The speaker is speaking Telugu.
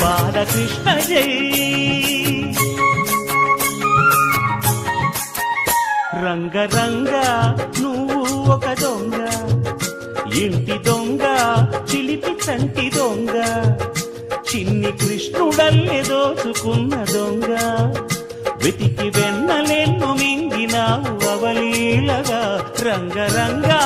బాలకృష్ణ జై. రంగ రంగ నువ్వు ఒక దొంగ, ఇంటి దొంగ చిలిపి చంటి దొంగ, చిన్ని కృష్ణుడల్లే దోచుకున్న దొంగ, వెతికి వెన్నలెన్ను మింగినావు అవలీలగా. రంగ రంగా